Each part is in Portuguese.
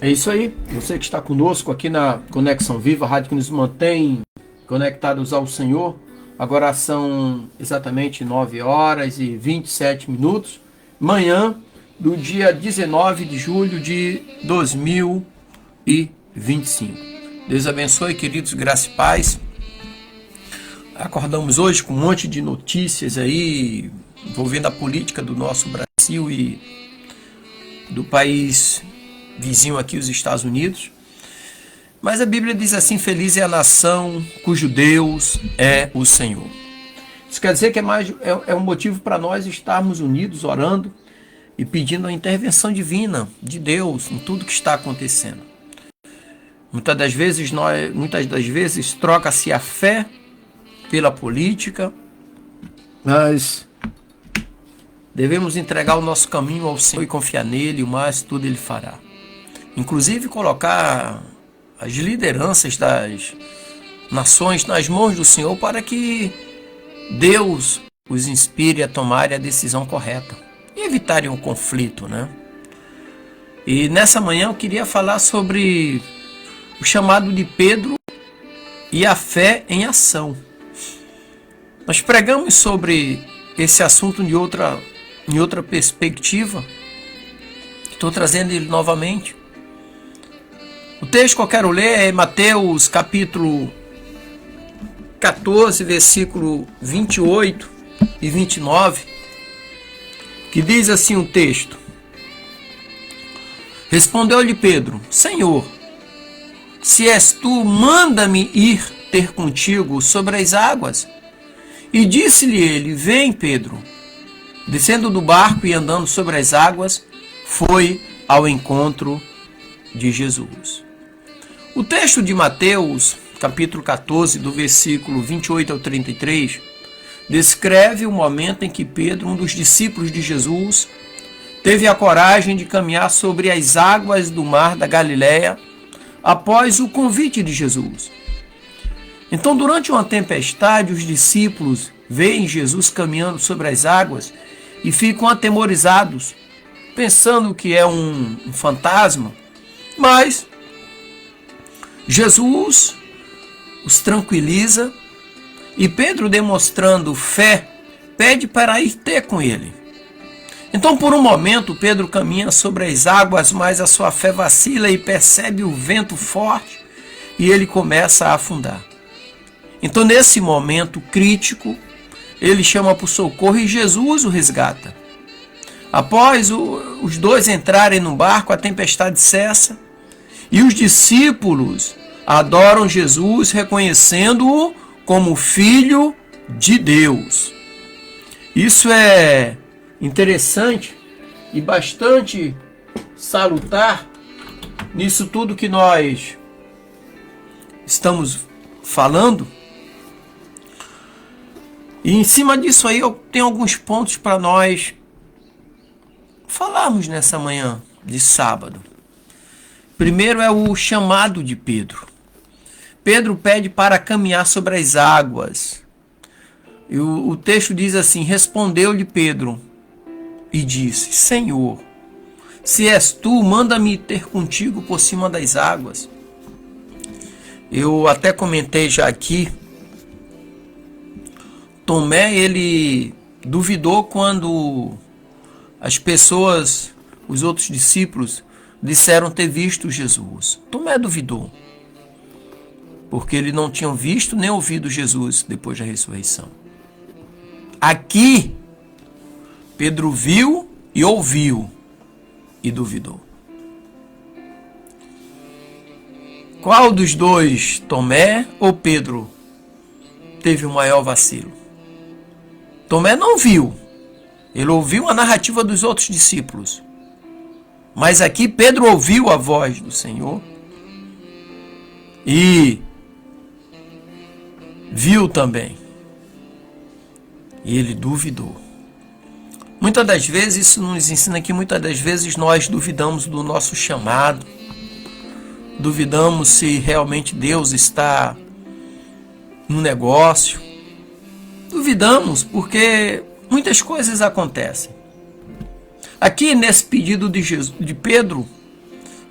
É isso aí. Você que está conosco aqui na Conexão Viva, a rádio que nos mantém conectados ao Senhor. Agora são exatamente 9 horas e 27 minutos. Manhã do dia 19 de julho de 2025. Deus abençoe, queridos, graça e paz. Acordamos hoje com um monte de notícias aí envolvendo a política do nosso Brasil e do país vizinho aqui, os Estados Unidos. Mas a Bíblia diz assim: feliz é a nação cujo Deus é o Senhor. Isso quer dizer que é um motivo para nós estarmos unidos, orando e pedindo a intervenção divina de Deus em tudo que está acontecendo. Muitas das vezes troca-se a fé pela política, mas devemos entregar o nosso caminho ao Senhor e confiar nele, o mais tudo ele fará. Inclusive colocar as lideranças das nações nas mãos do Senhor para que Deus os inspire a tomarem a decisão correta e evitarem um conflito, né? E nessa manhã eu queria falar sobre o chamado de Pedro e a fé em ação. Nós pregamos sobre esse assunto em outra perspectiva. Estou trazendo ele novamente. O texto que eu quero ler é Mateus capítulo 14, versículo 28 e 29, que diz assim o texto: Respondeu-lhe Pedro: Senhor, se és tu, manda-me ir ter contigo sobre as águas. E disse-lhe ele: Vem, Pedro. Descendo do barco e andando sobre as águas, foi ao encontro de Jesus. O texto de Mateus, capítulo 14, do versículo 28 ao 33, descreve o momento em que Pedro, um dos discípulos de Jesus, teve a coragem de caminhar sobre as águas do mar da Galileia após o convite de Jesus. Então, durante uma tempestade, os discípulos veem Jesus caminhando sobre as águas e ficam atemorizados, pensando que é um fantasma. Mas Jesus os tranquiliza e Pedro, demonstrando fé, pede para ir ter com ele. Então, por um momento, Pedro caminha sobre as águas, mas a sua fé vacila e percebe o vento forte e ele começa a afundar. Então, nesse momento crítico, ele chama por socorro e Jesus o resgata. Após os dois entrarem no barco, a tempestade cessa e os discípulos adoram Jesus, reconhecendo-o como Filho de Deus. Isso é interessante e bastante salutar nisso tudo que nós estamos falando. E em cima disso aí eu tenho alguns pontos para nós falarmos nessa manhã de sábado. Primeiro é o chamado de Pedro. Pedro pede para caminhar sobre as águas. E o texto diz assim: Respondeu-lhe Pedro e disse: Senhor, se és tu, manda-me ter contigo por cima das águas. Eu até comentei já aqui, Tomé, ele duvidou quando as pessoas, os outros discípulos, disseram ter visto Jesus. Tomé duvidou, porque ele não tinha visto nem ouvido Jesus depois da ressurreição. Aqui, Pedro viu e ouviu e duvidou. Qual dos dois, Tomé ou Pedro, teve o maior vacilo? Tomé não viu. Ele ouviu a narrativa dos outros discípulos. Mas aqui Pedro ouviu a voz do Senhor e viu também. E ele duvidou. Muitas das vezes, isso nos ensina que muitas das vezes nós duvidamos do nosso chamado. Duvidamos se realmente Deus está no negócio. Duvidamos porque muitas coisas acontecem. Aqui nesse pedido de Pedro,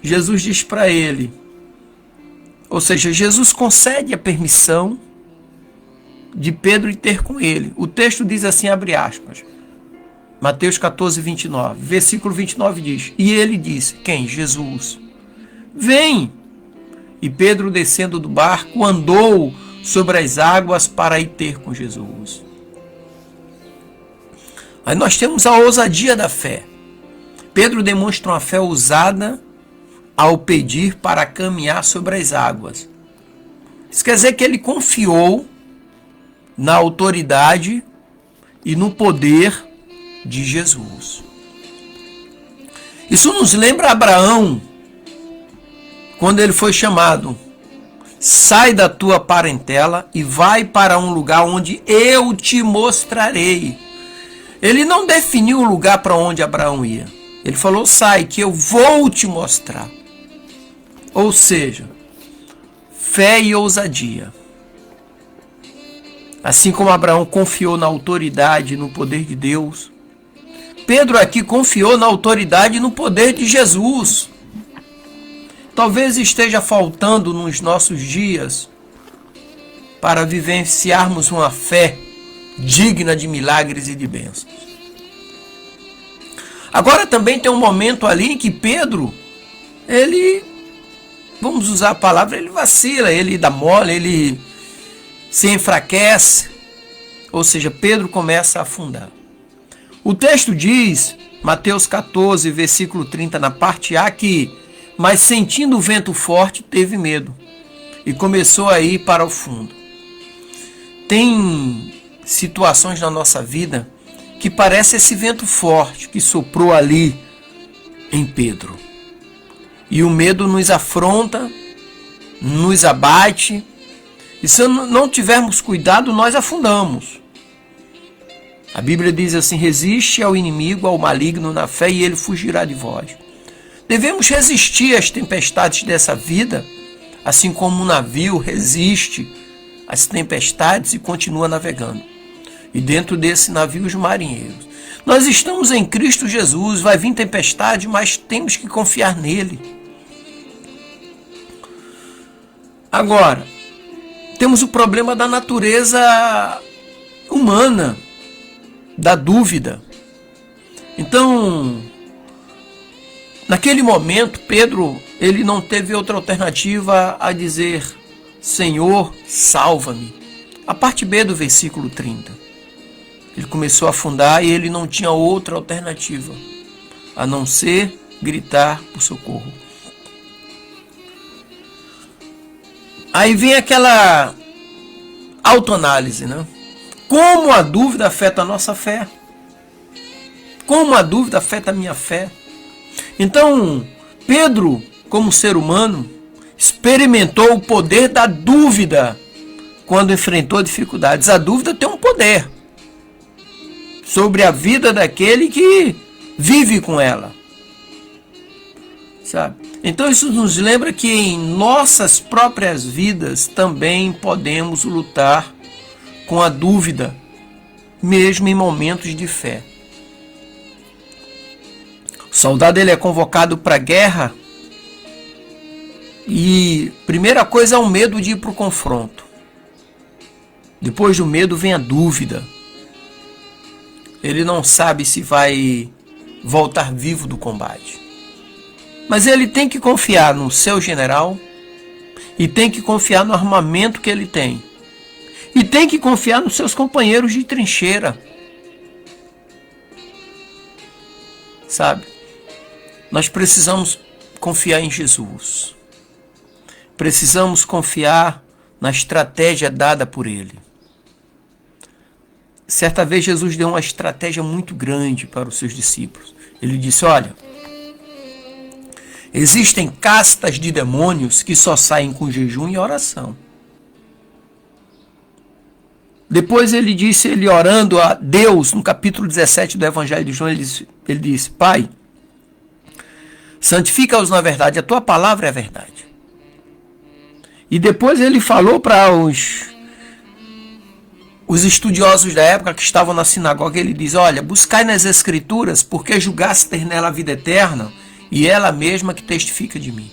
Jesus diz para ele, ou seja, Jesus concede a permissão de Pedro ir ter com ele. O texto diz assim, abre aspas, Mateus 14, 29, versículo 29 diz, e ele disse, quem? Jesus, vem. E Pedro, descendo do barco, andou sobre as águas para ir ter com Jesus. Aí nós temos a ousadia da fé. Pedro demonstra uma fé ousada ao pedir para caminhar sobre as águas. Isso quer dizer que ele confiou na autoridade e no poder de Jesus. Isso nos lembra Abraão, quando ele foi chamado, sai da tua parentela e vai para um lugar onde eu te mostrarei. Ele não definiu o lugar para onde Abraão ia. Ele falou, sai que eu vou te mostrar. Ou seja, fé e ousadia. Assim como Abraão confiou na autoridade e no poder de Deus, Pedro aqui confiou na autoridade e no poder de Jesus. Talvez esteja faltando nos nossos dias para vivenciarmos uma fé digna de milagres e de bênçãos. Agora também tem um momento ali em que Pedro, ele, vamos usar a palavra, ele vacila, ele dá mole, ele se enfraquece. Ou seja, Pedro começa a afundar. O texto diz, Mateus 14, versículo 30, na parte A, que mas sentindo o vento forte, teve medo e começou a ir para o fundo. Tem situações na nossa vida que parece esse vento forte que soprou ali em Pedro. E o medo nos afronta, nos abate, e se não tivermos cuidado, nós afundamos. A Bíblia diz assim, resiste ao inimigo, ao maligno na fé, e ele fugirá de vós. Devemos resistir às tempestades dessa vida, assim como um navio resiste às tempestades e continua navegando. E dentro desse navio os marinheiros. Nós estamos em Cristo Jesus, vai vir tempestade, mas temos que confiar nele. Agora, temos o problema da natureza humana, da dúvida. Então, naquele momento, Pedro, ele não teve outra alternativa a dizer, Senhor, salva-me. A parte B do versículo 30. Ele começou a afundar e ele não tinha outra alternativa a não ser gritar por socorro. Aí vem aquela autoanálise, né? Como a dúvida afeta a nossa fé? Como a dúvida afeta a minha fé? Então, Pedro, como ser humano, experimentou o poder da dúvida quando enfrentou dificuldades. A dúvida tem um poder sobre a vida daquele que vive com ela, sabe? Então isso nos lembra que em nossas próprias vidas também podemos lutar com a dúvida, mesmo em momentos de fé. O soldado ele é convocado para a guerra e primeira coisa é o medo de ir para o confronto. Depois do medo vem a dúvida. Ele não sabe se vai voltar vivo do combate. Mas ele tem que confiar no seu general e tem que confiar no armamento que ele tem. E tem que confiar nos seus companheiros de trincheira. Sabe? Nós precisamos confiar em Jesus. Precisamos confiar na estratégia dada por ele. Certa vez Jesus deu uma estratégia muito grande para os seus discípulos. Ele disse, olha, existem castas de demônios que só saem com jejum e oração. Depois ele disse, ele orando a Deus, no capítulo 17 do Evangelho de João, ele disse, Pai, santifica-os na verdade, a tua palavra é a verdade. E depois ele falou para os estudiosos da época que estavam na sinagoga, ele diz, olha, buscai nas escrituras, porque julgaste ter nela a vida eterna, e ela mesma que testifica de mim.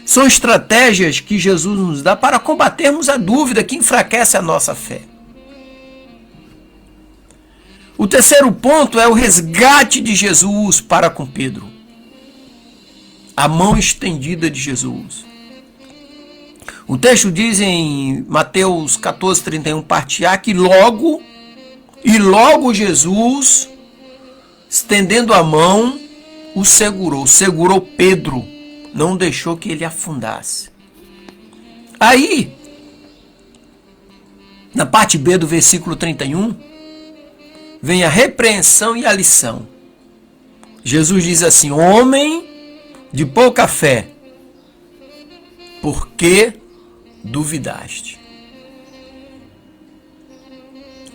São estratégias que Jesus nos dá para combatermos a dúvida que enfraquece a nossa fé. O terceiro ponto é o resgate de Jesus para com Pedro. A mão estendida de Jesus. O texto diz em Mateus 14:31, parte A, que logo Jesus, estendendo a mão, o segurou Pedro, não deixou que ele afundasse. Aí, na parte B do versículo 31, vem a repreensão e a lição. Jesus diz assim: homem de pouca fé, por que duvidaste?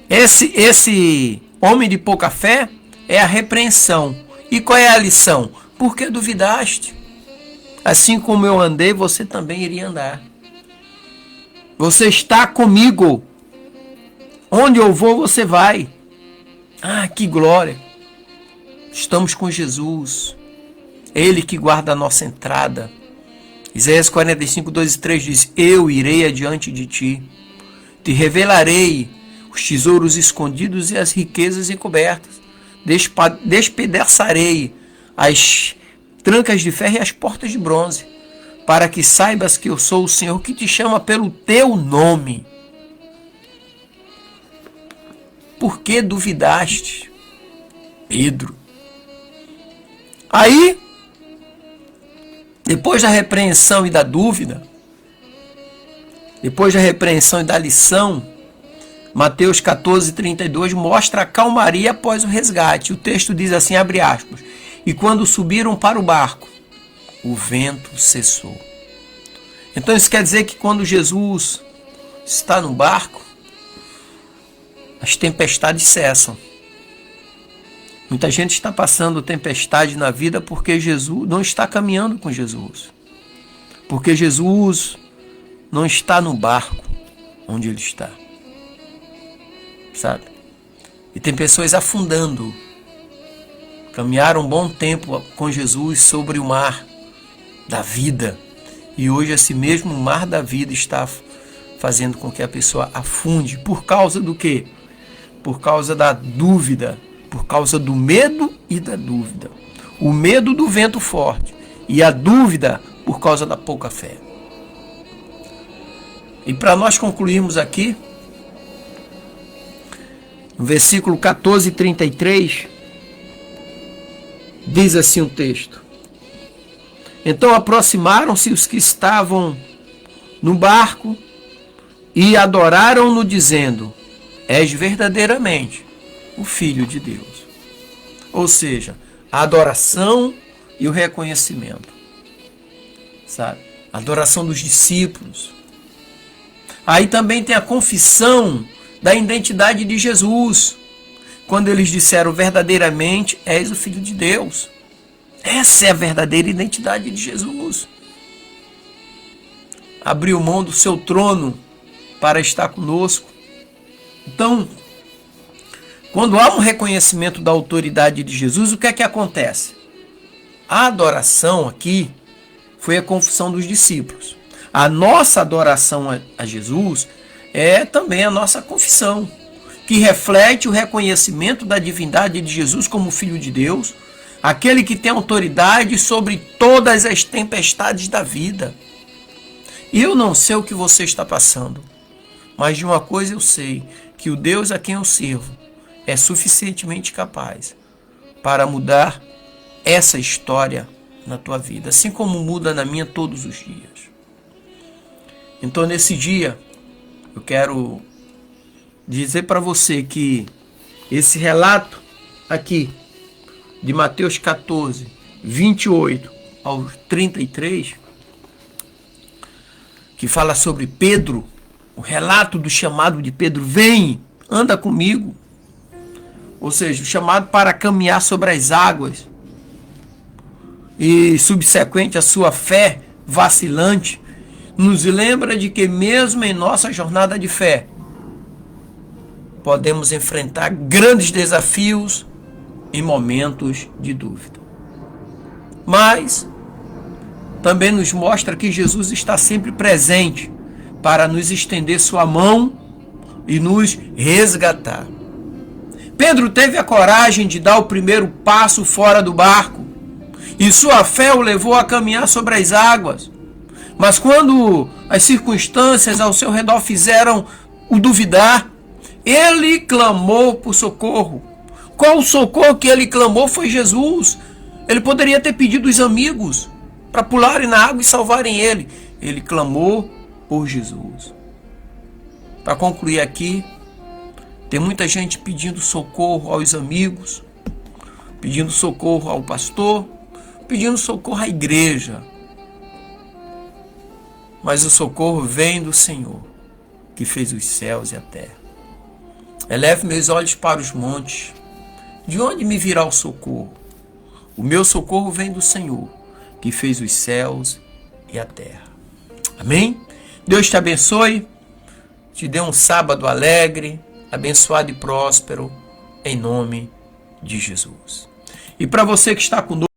Esse homem de pouca fé é a repreensão. E qual é a lição? Por que duvidaste? Assim como eu andei, você também iria andar. Você está comigo. Onde eu vou, você vai. Ah, que glória! Estamos com Jesus. Ele que guarda a nossa entrada. Isaías 45, 2 e 3 diz: eu irei adiante de ti. Te revelarei os tesouros escondidos e as riquezas encobertas. Despedaçarei as trancas de ferro e as portas de bronze, para que saibas que eu sou o Senhor que te chama pelo teu nome. Por que duvidaste, Pedro? Aí, depois da repreensão e da dúvida, depois da repreensão e da lição, Mateus 14:32 mostra a calmaria após o resgate. O texto diz assim, abre aspas: e quando subiram para o barco, o vento cessou. Então isso quer dizer que quando Jesus está no barco, as tempestades cessam. Muita gente está passando tempestade na vida porque Jesus não está caminhando com Jesus. Porque Jesus não está no barco onde ele está. Sabe? E tem pessoas afundando. Caminharam um bom tempo com Jesus sobre o mar da vida. E hoje esse mesmo mar da vida está fazendo com que a pessoa afunde. Por causa do quê? Por causa da dúvida. Por causa do medo e da dúvida. O medo do vento forte. E a dúvida por causa da pouca fé. E para nós concluirmos aqui, no versículo 14:33, diz assim o texto: então aproximaram-se os que estavam no barco e adoraram-no, dizendo: és verdadeiramente o Filho de Deus. Ou seja, a adoração e o reconhecimento. Sabe? A adoração dos discípulos. Aí também tem a confissão da identidade de Jesus. Quando eles disseram: verdadeiramente és o Filho de Deus. Essa é a verdadeira identidade de Jesus. Abriu mão do seu trono para estar conosco. Então, quando há um reconhecimento da autoridade de Jesus, o que é que acontece? A adoração aqui foi a confissão dos discípulos. A nossa adoração a Jesus é também a nossa confissão, que reflete o reconhecimento da divindade de Jesus como Filho de Deus, aquele que tem autoridade sobre todas as tempestades da vida. E eu não sei o que você está passando, mas de uma coisa eu sei, que o Deus a quem eu sirvo é suficientemente capaz para mudar essa história na tua vida, assim como muda na minha todos os dias. Então, nesse dia, eu quero dizer para você que esse relato aqui de Mateus 14, 28 ao 33, que fala sobre Pedro, o relato do chamado de Pedro: vem, anda comigo. Ou seja, o chamado para caminhar sobre as águas. E subsequente à sua fé vacilante, nos lembra de que mesmo em nossa jornada de fé, podemos enfrentar grandes desafios em momentos de dúvida. mas também nos mostra que Jesus está sempre presente para nos estender sua mão e nos resgatar. Pedro teve a coragem de dar o primeiro passo fora do barco, e sua fé o levou a caminhar sobre as águas. Mas quando as circunstâncias ao seu redor fizeram o duvidar, ele clamou por socorro. Qual o socorro que ele clamou foi Jesus. Ele poderia ter pedido os amigos para pularem na água e salvarem ele. Ele clamou por Jesus. Para concluir aqui, tem muita gente pedindo socorro aos amigos, pedindo socorro ao pastor, pedindo socorro à igreja. Mas o socorro vem do Senhor, que fez os céus e a terra. Eleve meus olhos para os montes. De onde me virá o socorro? O meu socorro vem do Senhor, que fez os céus e a terra. Amém? Deus te abençoe, te dê um sábado alegre, abençoado e próspero, em nome de Jesus. E para você que está conosco,